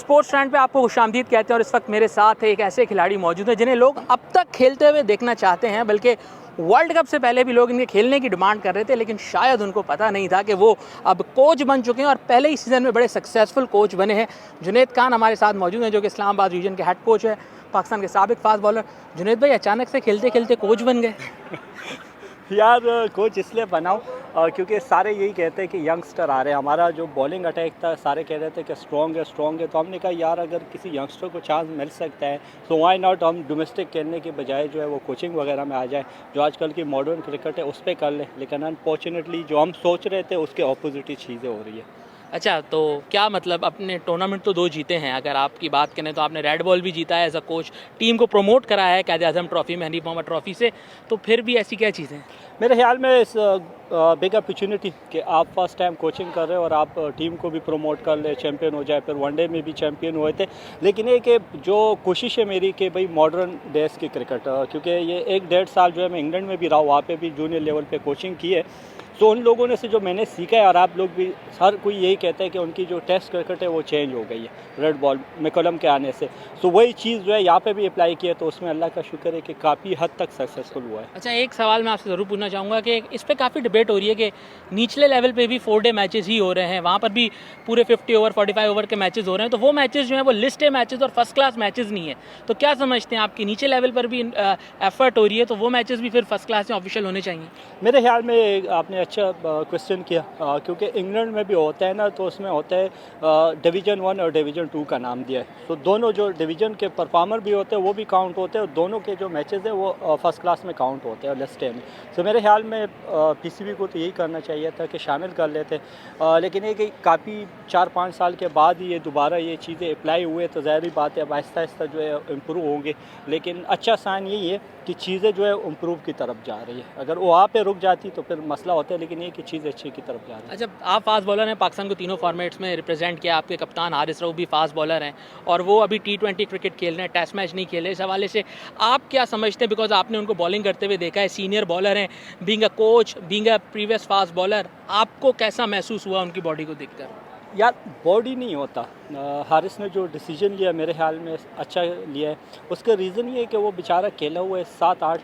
Sports stand पे आपको खुशामदीद कहते हैं और इस वक्त मेरे साथ एक ऐसे खिलाड़ी मौजूद हैं जिन्हें लोग अब तक खेलते हुए देखना चाहते हैं, बल्कि वर्ल्ड कप से पहले भी लोग इनके खेलने की डिमांड कर रहे थे, लेकिन शायद उनको पता नहीं था कि वो अब कोच बन चुके हैं और पहले ही सीज़न में बड़े सक्सेसफुल कोच बने हैं। जुनैद खान हमारे साथ मौजूद हैं जो कि इस्लामाबाद रीजन के हेड कोच है, पाकिस्तान के साबिक फास्ट बॉलर। जुनैद भाई, अचानक से खेलते खेलते कोच बन गए? यार कोच इसलिए बनाऊँ क्योंकि सारे यही कहते हैं कि यंगस्टर आ रहे हैं। हमारा जो बॉलिंग अटैक था सारे कह रहे थे कि स्ट्रॉन्ग है, तो हमने कहा यार अगर किसी यंगस्टर को चांस मिल सकता है तो वाई नॉट हम डोमेस्टिक खेलने के बजाय जो है वो कोचिंग वगैरह में आ जाए, जो आजकल की मॉडर्न क्रिकेट है उस पर कर ले। लेकिन अनफॉर्चुनेटली जो हम सोच रहे थे उसके ऑपोजिट ही चीज़ें हो रही है। अच्छा, तो क्या मतलब अपने टूर्नामेंट तो 2 जीते हैं, अगर आपकी बात करें तो आपने रेड बॉल भी जीता है एज अ कोच, टीम को प्रमोट करा है कायद-ए-आज़म ट्रॉफी में, हनीफ मोहम्मद ट्रॉफी से, तो फिर भी ऐसी क्या चीज़ें हैं? मेरे ख्याल में इस बिग अपॉर्चुनिटी कि आप फर्स्ट टाइम कोचिंग कर रहे हो और आप टीम को भी प्रमोट कर ले, चैंपियन हो जाए, फिर वनडे में भी चैंपियन हुए थे। लेकिन ये कि जो कोशिश है मेरी कि भाई मॉडर्न डेज की क्रिकेट, क्योंकि ये 1-1.5 साल जो है मैं इंग्लैंड में भी रहा हूँ, वहाँ पे भी जूनियर लेवल पे कोचिंग की है। तो उन लोगों ने से जो मैंने सीखा है, और आप लोग भी हर कोई यही कहता है कि उनकी जो टेस्ट क्रिकेट है वो चेंज हो गई है रेड बॉल मैकलम के आने से। तो वही चीज़ जो है यहाँ पे भी अप्लाई किया, तो उसमें अल्लाह का शुक्र है कि काफ़ी हद तक सक्सेसफुल हुआ है। अच्छा, एक सवाल मैं आपसे ज़रूर पूछना चाहूँगा कि इस पे काफ़ी डिबेट हो रही है कि निचले लेवल पे भी 4 डे मैचेस ही हो रहे हैं, वहाँ पर भी पूरे 50 ओवर 45 ओवर के मैचेस हो रहे हैं, तो वो मैचेस जो हैं वो लिस्ट ए मैचेस और फर्स्ट क्लास मैचेस नहीं है। तो क्या समझते हैं आपकी नीचे लेवल पर भी एफर्ट हो रही है, तो वो मैचेस भी फिर फर्स्ट क्लास में ऑफिशियल होने चाहिए? मेरे ख्याल में आपने अच्छा क्वेश्चन किया, क्योंकि इंग्लैंड में भी होता है ना, तो उसमें होता है डिवीज़न 1 और डिवीज़न 2 का नाम दिया है। तो दोनों जो डिवीज़न के परफॉर्मर भी होते हैं वो भी काउंट होते हैं, और दोनों के जो मैचेस हैं वो फर्स्ट क्लास में काउंट होते हैं लिस्ट ए में। तो मेरे ख्याल में पीसीबी को तो यही करना चाहिए था कि शामिल कर लेते, लेकिन ये कि काफ़ी 4-5 साल के बाद ही ये दोबारा ये चीज़ें अप्लाई हुए, तो ज़ाहिर बात है अब आहिस्ता आहिस्ता जो है इम्प्रूव होंगे। लेकिन अच्छा साइन यही है कि चीज़ें जो है इम्प्रूव की तरफ जा रही है। अगर वहाँ पे रुक जाती तो फिर मसला होता है, लेकिन ये कि चीज़ अच्छी की तरफ जा रही है। अच्छा, आप फास्ट बॉलर हैं, पाकिस्तान को तीनों फॉर्मेट्स में रिप्रेजेंट किया, आपके कप्तान हारिस रऊफ भी फास्ट बॉलर हैं और वो अभी T20 क्रिकेट खेल रहे हैं, टेस्ट मैच नहीं खेले। इस हवाले से आप क्या समझते हैं, बिकॉज आपने उनको बॉलिंग करते हुए देखा है, सीनियर बॉलर हैं, being a coach, being a previous fast bowler, आपको कैसा महसूस हुआ उनकी बॉडी को देखकर? यार बॉडी नहीं होता, हारिस ने जो डिसीजन लिया मेरे ख्याल में अच्छा लिया है। उसका रीज़न ये है कि वो बेचारा खेला हुआ है, 7-8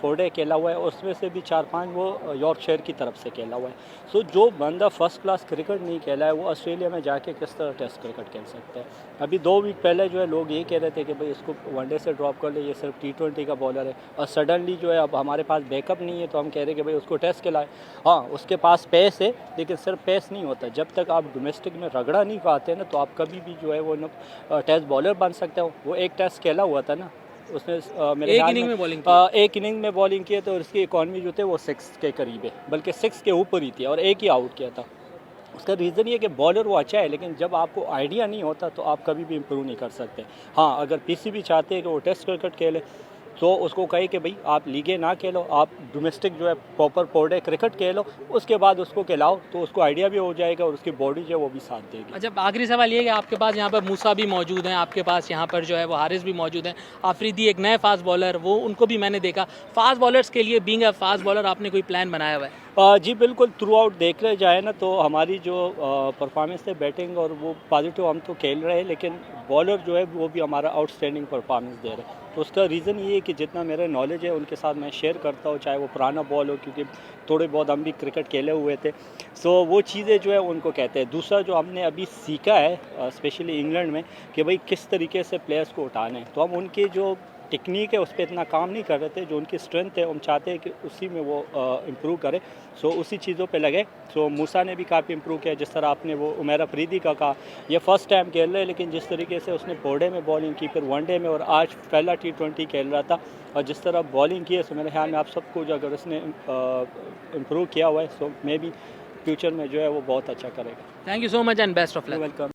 4 खेला हुआ है, और उसमें से भी 4-5 वो यॉर्कशायर की तरफ से खेला हुआ है। सो जो बंदा फर्स्ट क्लास क्रिकेट नहीं खेला है वो ऑस्ट्रेलिया में जाके किस तरह टेस्ट क्रिकेट खेल सकता है? अभी 2 वीक पहले जो है लोग ये कह रहे थे कि भाई इसको वनडे से ड्रॉप कर ले, ये सिर्फ T20 का बॉलर है, और सडनली जो है अब हमारे पास बैकअप नहीं है, तो हम कह रहे हैं कि भाई उसको टेस्ट खिलाए। हाँ, उसके पास पेस है, लेकिन सिर्फ पेस नहीं होता। जब तक आप डोमेस्टिक में रगड़ा नहीं पाते ना, तो आप कभी भी जो है वो टेस्ट बॉलर बन सकते हो। वो एक टेस्ट खेला हुआ था ना, उसने मेरे एक इनिंग में बॉलिंग की? एक इनिंग में बॉलिंग किया, तो उसकी इकॉनमी जो थे वो 6 के करीब है, बल्कि 6 के ऊपर ही थी, और एक ही आउट किया था। उसका रीज़न ये कि बॉलर वो अच्छा है, लेकिन जब आपको आइडिया नहीं होता तो आप कभी भी इम्प्रूव नहीं कर सकते। हाँ, अगर पीसीबी चाहते हैं कि वो टेस्ट क्रिकेट खेले, तो उसको कहे कि भाई आप लीगें ना खेलो, आप डोमेस्टिक जो है प्रॉपर 4 डे क्रिकेट खेलो, उसके बाद उसको खिलाओ, तो उसको आइडिया भी हो जाएगा और उसकी बॉडी जो है वो भी साथ देगी। अच्छा, आखिरी सवाल ये है कि आपके पास यहाँ पर मूसा भी मौजूद हैं, आपके पास यहाँ पर जो है वो हारिस भी मौजूद हैं, आफरीदी एक नए फास्ट बॉलर, वो उनको भी मैंने देखा। फास्ट बॉलर्स के लिए बीइंग अ फास्ट बॉलर आपने कोई प्लान बनाया हुआ है? जी बिल्कुल, थ्रू आउट देख रहे जाए ना, तो हमारी जो परफॉर्मेंस है बैटिंग और वो पॉजिटिव हम तो खेल रहे हैं, लेकिन बॉलर जो है वो भी हमारा आउटस्टैंडिंग परफॉर्मेंस दे रहे हैं। तो उसका रीज़न ये है कि जितना मेरा नॉलेज है उनके साथ मैं शेयर करता हूँ, चाहे वो पुराना बॉल हो, क्योंकि थोड़े बहुत हम भी क्रिकेट खेले हुए थे। सो वो चीज़ें जो है उनको कहते हैं। दूसरा जो हमने अभी सीखा है स्पेशली इंग्लैंड में, कि भाई किस तरीके से प्लेयर्स को उठाना है, तो हम उनके जो टेक्निक है उस पर इतना काम नहीं कर रहे थे। जो उनकी स्ट्रेंथ है हम चाहते हैं कि उसी में वो इम्प्रूव करे। सो उसी चीज़ों पे लगे। सो मूसा ने भी काफ़ी इम्प्रूव किया, जिस तरह आपने वो उमैर अफरीदी का कहा, ये फर्स्ट टाइम खेल रहे हैं, लेकिन जिस तरीके से उसने 4 डे में बॉलिंग की, फिर 1 डे में, और आज पहला T20 खेल रहा था, और जिस तरह बॉलिंग की है, सो मेरे ख्याल में आप सबको जो अगर उसने इम्प्रूव किया हुआ है, सो मे बी फ्यूचर में जो है वो बहुत अच्छा करेगा। Thank you so much and best of luck. Welcome.